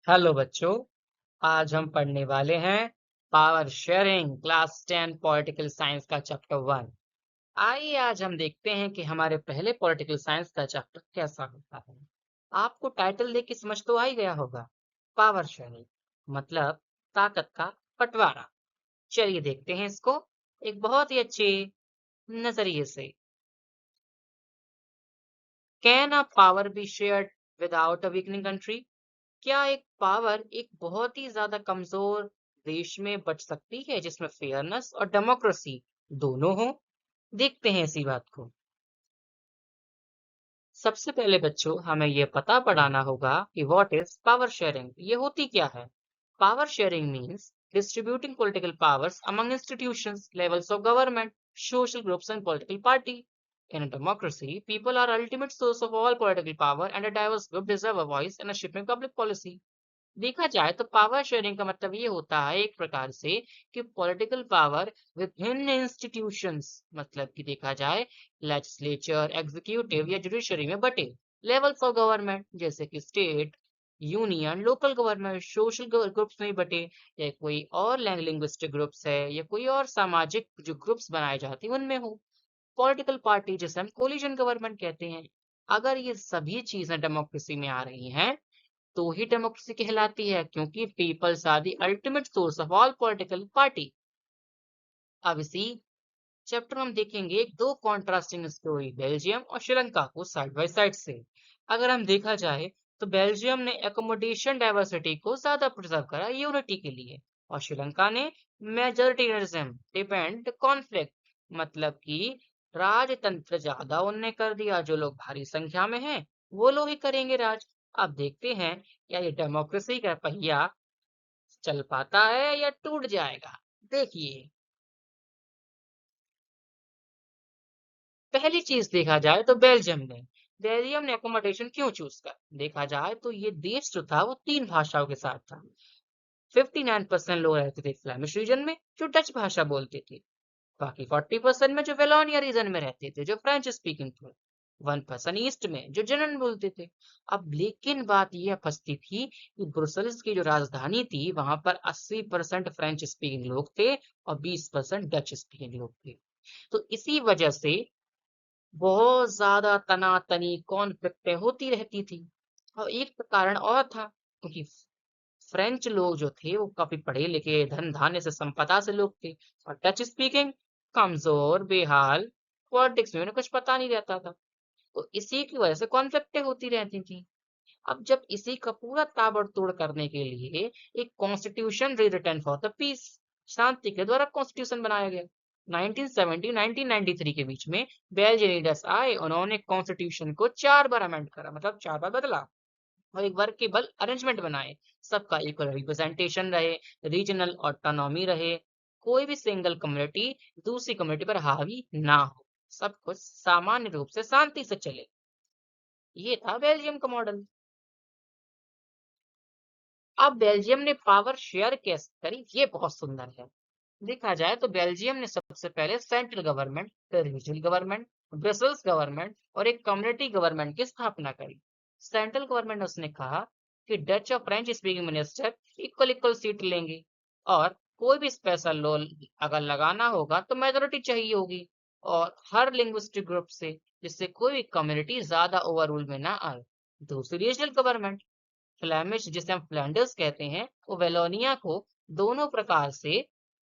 Hello बच्चों। आज हम पढ़ने वाले हैं power sharing class 10 political science का चैप्टर 1। आइए आज हम देखते हैं कि हमारे पहले पॉलिटिकल साइंस का चैप्टर कैसा होता है। आपको टाइटल देख के समझ तो आ ही गया होगा। पावर शेयरिंग मतलब ताकत का बंटवारा। चलिए देखते हैं इसको एक बहुत ही अच्छे नजरिए से। Can a power be shared without a weakening country? क्या एक पावर एक बहुत ही ज्यादा कमजोर देश में बच सकती है जिसमें फेयरनेस और डेमोक्रेसी दोनों हो? देखते हैं इसी बात को। सबसे पहले बच्चों हमें ये पता पढ़ाना होगा कि व्हाट इज पावर शेयरिंग, ये होती क्या है। Power sharing means distributing political powers among institutions, levels of government, social groups and political party. In a democracy, people are ultimate source of all political power and a diverse group deserve a voice in a shaping public policy. देखा जाए तो power sharing का मतलब ये होता है एक प्रकार से कि पॉलिटिकल पावर विभिन्न इंस्टीट्यूशंस, मतलब कि देखा जाए लेजिस्लेचर, एग्जीक्यूटिव या जुडिशरी में बटे। लेवल्स ऑफ गवर्नमेंट जैसे कि state, union, local government, social groups में बटे, या कोई और लिंग्विस्टिक ग्रुप्स है या कोई और सामाजिक जो ग्रुप्स बनाए जाते हैं उनमें हो। पॉलिटिकल पार्टी जिसे हम कोलिजन गवर्नमेंट कहते हैं। अगर ये सभी चीजें डेमोक्रेसी में आ रही हैं तो ही डेमोक्रेसी कहलाती है, क्योंकि peoples are the ultimate source of all political party. अब इसी चैप्टर में हम देखेंगे एक दो कॉन्ट्रास्टिंग स्टोरी, बेल्जियम और श्रीलंका को साइड बाय साइड से। अगर हम देखा जाए तो बेल्जियम ने एकोमोडेशन डाइवर्सिटी को ज्यादा प्रिजर्व करा यूनिटी के लिए, और श्रीलंका ने मेजोरिटेरियनिज्म डिपेंड कॉन्फ्लिक्ट, मतलब कि राजतंत्र ज्यादा उनने कर दिया, जो लोग भारी संख्या में हैं वो लोग ही करेंगे राज। अब देखते हैं क्या ये डेमोक्रेसी का पहिया चल पाता है या टूट जाएगा। देखिए, पहली चीज देखा जाए तो बेल्जियम ने अकोमोडेशन क्यों चूज कर, देखा जाए तो ये देश जो था वो तीन भाषाओं के साथ था। 59% लोग रहते थे फ्लेमिश रीजन में जो डच भाषा बोलते थे, बाकी 40% में जो वेलोनिया रीजन में रहते थे जो फ्रेंच स्पीकिंग थे, 1% ईस्ट में जो जर्मन बोलते थे। अब लेकिन बात यह फंसती थी कि ब्रुसेल्स की जो राजधानी थी वहां पर 80% फ्रेंच स्पीकिंग लोग थे और 20% डच स्पीकिंग लोग थे। तो इसी वजह से बहुत ज्यादा तनातनी कॉन्फ्लिक्टें होती रहती थी। और एक कारण और था, क्योंकि फ्रेंच लोग जो थे वो काफी पढ़े लिखे धन धान्य से संपदा से लोग थे, और डच स्पीकिंग कमजोर बेहाल, पॉलिटिक्स में उन्हें कुछ पता नहीं रहता था। तो इसी की वजह से कॉन्फ्लिक्टें होती रहती थी। अब जब इसी का पूरा ताबड़तोड़ करने के लिए एक constitution written for the peace, शांति के द्वारा कॉन्स्टिट्यूशन बनाया गया। 1970-1993 के बीच में बेल्जियन लीडर्स आए, उन्होंने कॉन्स्टिट्यूशन को 4 बार अमेंड करा, मतलब 4 बार बदला, और एक वर्केबल अरेंजमेंट बनाए। सबका इक्वल रिप्रेजेंटेशन रहे, रीजनल ऑटोनॉमी रहे, कोई भी सिंगल कम्युनिटी दूसरी कम्युनिटी पर हावी ना हो, सब कुछ सामान्य रूप से शांति से चले। ये था बेल्जियम का मॉडल। अब बेल्जियम ने पावर शेयर कैसे करी, ये बहुत सुंदर है। देखा जाए तो बेल्जियम ने सबसे पहले सेंट्रल गवर्नमेंट, फिर रीजनल गवर्नमेंट, ब्रसल्स गवर्नमेंट और एक कम्युनिटी गवर्नमेंट की स्थापना करी। सेंट्रल गवर्नमेंट ने उसने कहा कि डच और French speaking minister equal equal seat लेंगे, और कोई भी स्पेशल लॉ अगर लगाना होगा तो मेजोरिटी चाहिए होगी, और हर लिंग्विस्टिक ग्रुप से, जिससे कोई भी कम्युनिटी ज्यादा ओवर रूल में ना आए। दूसरी रीजनल गवर्नमेंट, फ्लेमिश जिसे हम फ्लैंडर्स कहते हैं, वो वेलोनिया को दोनों प्रकार से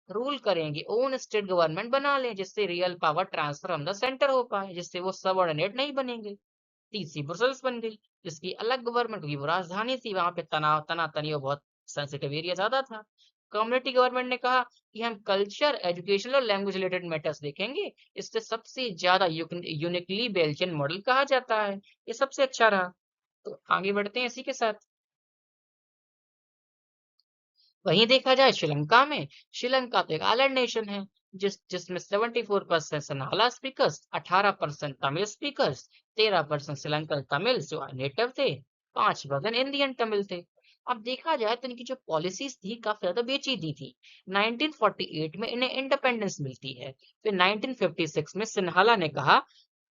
रूल करेंगे, ओन स्टेट गवर्नमेंट बना लें, जिससे real power transfer on the centre हो पाए, जिससे वो सबऑर्डिनेट नहीं बनेंगे। तीसरी ब्रुसेल्स बन गई, जिसकी अलग गवर्नमेंट, क्योंकि वो राजधानी थी, वहां पे तनाव तनातनी और बहुत सेंसिटिव एरिया ज्यादा था। कम्युनिटी गवर्नमेंट ने कहा कि हम कल्चर, एजुकेशन और लैंग्वेज रिलेटेड मैटर्स देखेंगे, इससे सबसे ज्यादा यूनिकली बेल्जियन मॉडल कहा जाता है, ये सबसे अच्छा रहा। तो आगे बढ़ते हैं इसी के साथ। वहीं देखा जाए श्रीलंका तो एक आइलैंड नेशन है, जिसमें 74% सनाला स्पीकर्स, 18% तमिल स्पीकर्स, 13% श्रीलंकन तमिल जो नेटिव थे, 5% इंडियन तमिल थे। अब देखा जाए तो इनकी जो पॉलिसीज थी काफी ज्यादा पेचीदी थी। 1948 में इन्हें इंडिपेंडेंस मिलती है, फिर 1956 में सिन्हाला ने कहा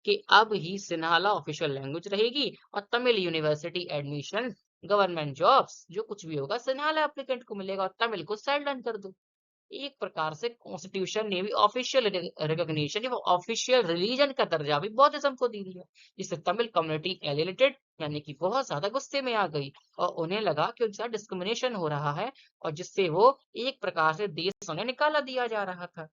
कि अब ही सिन्हाला ऑफिशियल लैंग्वेज रहेगी और Tamil university admission government jobs जो कुछ भी होगा सिन्हाला एप्लीकेंट को मिलेगा और तमिल को साइड डन कर दो। एक प्रकार से कॉन्स्टिट्यूशन ने भी ऑफिशियल रिकॉग्निशन या ऑफिशियल रिलीजन का दर्जा भी बौद्धिज्म को दे दिया, जिससे तमिल कम्युनिटी एलिनेटेड यानी कि बहुत ज्यादा गुस्से में आ गई और उन्हें लगा कि उनके साथ डिस्क्रिमिनेशन हो रहा है और जिससे वो एक प्रकार से देश से उन्हें निकाला दिया जा रहा था।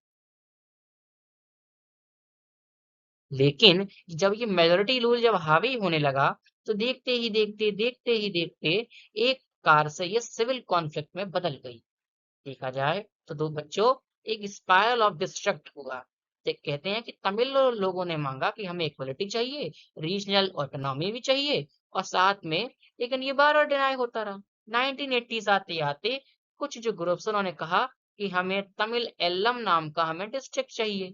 लेकिन जब ये मेजॉरिटी रूल जब हावी होने लगा तो देखते ही देखते एक कार से ये सिविल कॉन्फ्लिक्ट में बदल गई। देखा जाए तो दो बच्चों एक स्पाइरल ऑफ डिस्ट्रक्ट हुआ। कहते हैं कि तमिल लोगों ने मांगा कि हमें इक्वलिटी चाहिए, रीजनल ऑटोनॉमी भी चाहिए और साथ में, लेकिन ये बार बार डिनाई होता रहा। 1980s आते आते कुछ जो ग्रुप्स उन्होंने कहा कि हमें तमिल एल्लम नाम का हमें डिस्ट्रिक्ट चाहिए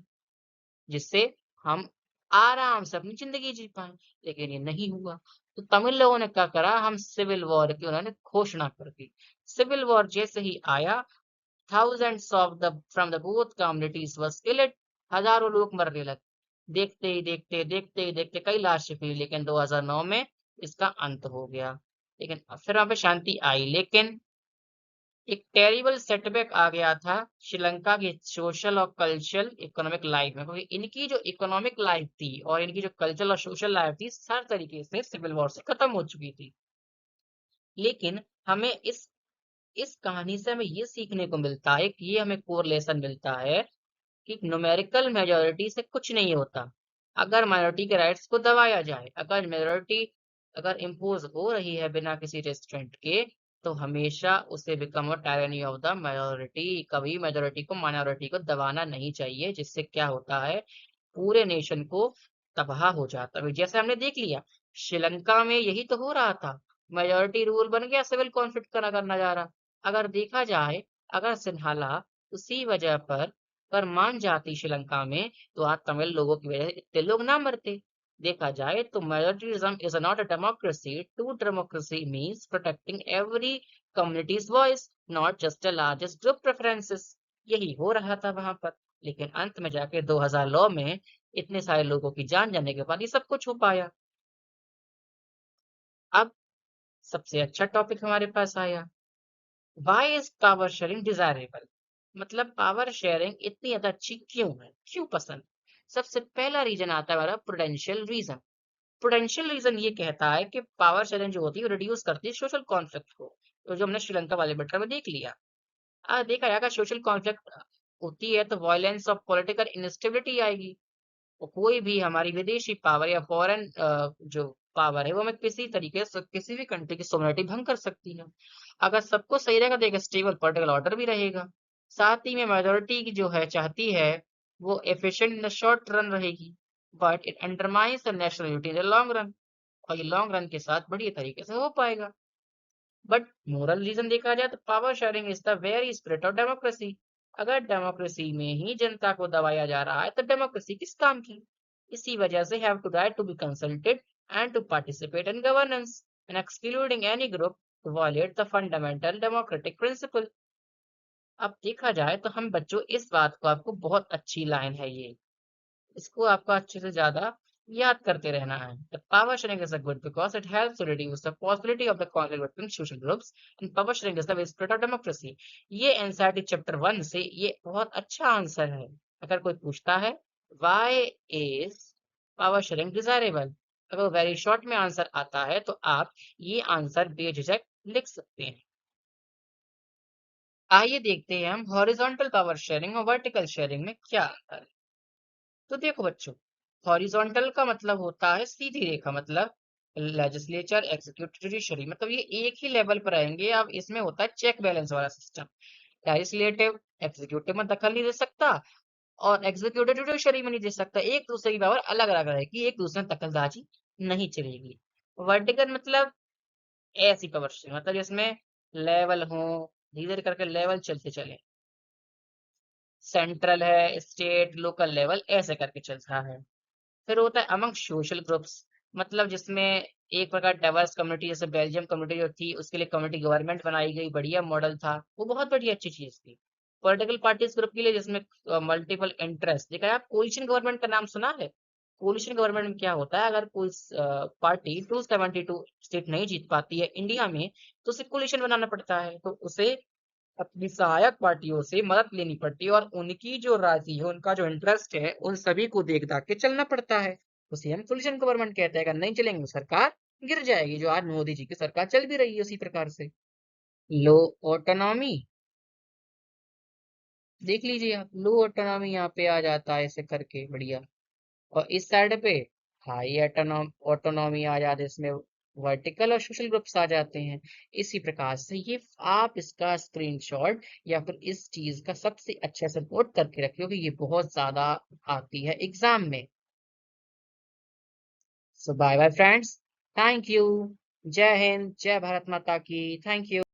जिससे हम आराम से अपनी जिंदगी जी पाए, लेकिन ये नहीं हुआ। तो तमिल लोगों ने क्या करा, हम सिविल वॉर की उन्होंने घोषणा कर दी। सिविल वॉर जैसे ही आया, thousands of the from the both communities was killed। हजारों लोग मरने लगे। देखते ही देखते कई लाशें हुई, लेकिन 2009 में इसका अंत हो गया। लेकिन फिर वहां पे शांति आई, लेकिन एक टेरिबल सेटबैक आ गया था श्रीलंका की सोशल और कल्चरल इकोनॉमिक लाइफ में, क्योंकि इनकी जो इकोनॉमिक लाइफ थी और इनकी जो कल्चरल और सोशल लाइफ थी हर तरीके से सिविल वॉर से खत्म हो चुकी थी। लेकिन हमें इस कहानी से हमें ये सीखने को मिलता है कि ये हमें कोरिलेशन मिलता है कि न्यूमेरिकल मेजॉरिटी से कुछ नहीं होता। अगर माइनॉरिटी के राइट्स को दबाया जाए, अगर मेजॉरिटी अगर इम्पोज हो रही है बिना किसी रेस्ट्रेंट के, तो हमेशा उसे become a tyranny of the majority. कभी मेजॉरिटी को माइनॉरिटी को दबाना नहीं चाहिए, जिससे क्या होता है पूरे नेशन को तबाह हो जाता है। जैसे हमने देख लिया श्रीलंका में यही तो हो रहा था, मेजॉरिटी रूल बन गया सिविल कॉन्फ्लिक्ट का नजारा। अगर देखा जाए, अगर सिन्हाला उसी वजह पर मान जाती श्रीलंका में, तो आज तमिल लोगों की वजह से इतने लोग ना मरते। देखा जाए तो majoritism is not a democracy. True democracy means protecting every community's voice, not just a largest group preferences. यही हो रहा था वहां पर। लेकिन अंत में जाके 2009 में इतने सारे लोगों की जान जाने के बाद ये सब कुछ हो पाया। अब सबसे अच्छा टॉपिक हमारे पास आया, why is power sharing desirable. मतलब पावर शेयरिंग इतनी ज्यादा अच्छी क्यों है, क्यों पसंद। सबसे पहला रीजन आता है हमारा प्रूडेंशियल रीजन। प्रूडेंशियल रीजन ये कहता है कि पावर शेयरिंग जो होती है वो रिड्यूस करती है सोशल कॉन्फ्लिक्ट को, तो जो हमने श्रीलंका वाले मैटर में देख लिया। देखा जाएगा सोशल कॉन्फ्लिक्ट होती है तो वायलेंस और पॉलिटिकल इंस्टेबिलिटी आएगी। तो कोई भी हमारी विदेशी पावर या फॉरेन जो पावर है वो हमें किसी तरीके से किसी भी कंट्री की सोवरेनिटी भंग कर सकती है। अगर सबको सही रहेगा तो एक स्टेबल पॉलिटिकल ऑर्डर भी रहेगा। साथ ही में मेजोरिटी की जो है चाहती है वो efficient in the short run रहेगी, but it undermines the national unity in the long run. और ये लॉन्ग रन के साथ बढ़िया तरीके से हो पाएगा। बट मोरल रीजन देखा जाए तो power sharing is the very spirit of democracy. अगर डेमोक्रेसी में ही जनता को दबाया जा रहा है तो डेमोक्रेसी किस काम की। इसी वजह से have to right to be consulted and to participate in governance and excluding any group to violate the fundamental democratic principle. अब देखा जाए तो हम बच्चों इस बात को, आपको बहुत अच्छी लाइन है ये, इसको आपको अच्छे से ज्यादा याद करते रहना है। The power sharing is a good because it helps to reduce the possibility of the conflict between social groups and power sharing is the way spirit of democracy। ये एनसीईआरटी चैप्टर 1 से ये बहुत अच्छा आंसर है। अगर कोई पूछता है why is power sharing desirable, अगर वेरी शॉर्ट में आंसर आता है तो आप ये आंसर बेझिझक लिख सकते हैं। आइए देखते हैं हम हॉरिजॉन्टल पावर शेयरिंग और वर्टिकल शेयरिंग में क्या अंतर है। तो देखो बच्चों, हॉरिजॉन्टल का मतलब होता है सीधी रेखा, मतलब लेजिस्लेचर एग्जीक्यूटिव जुडिशरी, मतलब ये एक ही लेवल पर आएंगे। अब इसमें होता है चेक बैलेंस वाला सिस्टम। लेजिस्लेटिव एग्जीक्यूटिव में दखल नहीं दे सकता और एग्जीक्यूटिव जुडिशरी में नहीं दे सकता, एक दूसरे की पावर अलग अलग रहेगी, एक दूसरे में दखलंदाजी नहीं चलेगी। वर्टिकल मतलब ऐसी पावर, मतलब इसमें लेवल हो, धीरे धीरे करके लेवल चलते चले, सेंट्रल है, स्टेट, लोकल लेवल ऐसे करके चल रहा है। फिर होता है अमंग सोशल ग्रुप्स, मतलब जिसमें एक प्रकार डाइवर्स कम्युनिटी, जैसे बेल्जियम कम्युनिटी जो थी उसके लिए कम्युनिटी गवर्नमेंट बनाई गई, बढ़िया मॉडल था वो, बहुत बढ़िया अच्छी चीज थी। पॉलिटिकल पार्टीज ग्रुप के लिए जिसमें मल्टीपल इंटरेस्ट, देखा है आप कोलिशन गवर्नमेंट का नाम सुना है। कोलिशन गवर्नमेंट में क्या होता है, अगर कोई पार्टी 272 सीट नहीं जीत पाती है इंडिया में, तो उसे कोलिशन बनाना पड़ता है, तो उसे अपनी सहायक पार्टियों से मदद लेनी पड़ती है और उनकी जो राजी है, उनका जो इंटरेस्ट है, उन सभी को देख दाख के चलना पड़ता है। उसे हम कोलिशन गवर्नमेंट कहते हैं। अगर नहीं चलेंगे तो सरकार गिर जाएगी, जो आज मोदी जी की सरकार चल भी रही है उसी प्रकार से। लो ऑटोनॉमी, देख लीजिए आप, लो ऑटोनॉमी यहाँ पे आ जाता है ऐसे करके, बढ़िया। और इस साइड पे हाई ऑटोनॉमी आ जाती है, इसमें वर्टिकल और सोशल ग्रुप्स आ जाते हैं। इसी प्रकार से ये आप इसका स्क्रीनशॉट या फिर इस चीज का सबसे अच्छे से नोट करके रखियो कि ये बहुत ज्यादा आती है एग्जाम में। So bye bye friends, thank you. जय हिंद, जय भारत माता की, थैंक यू।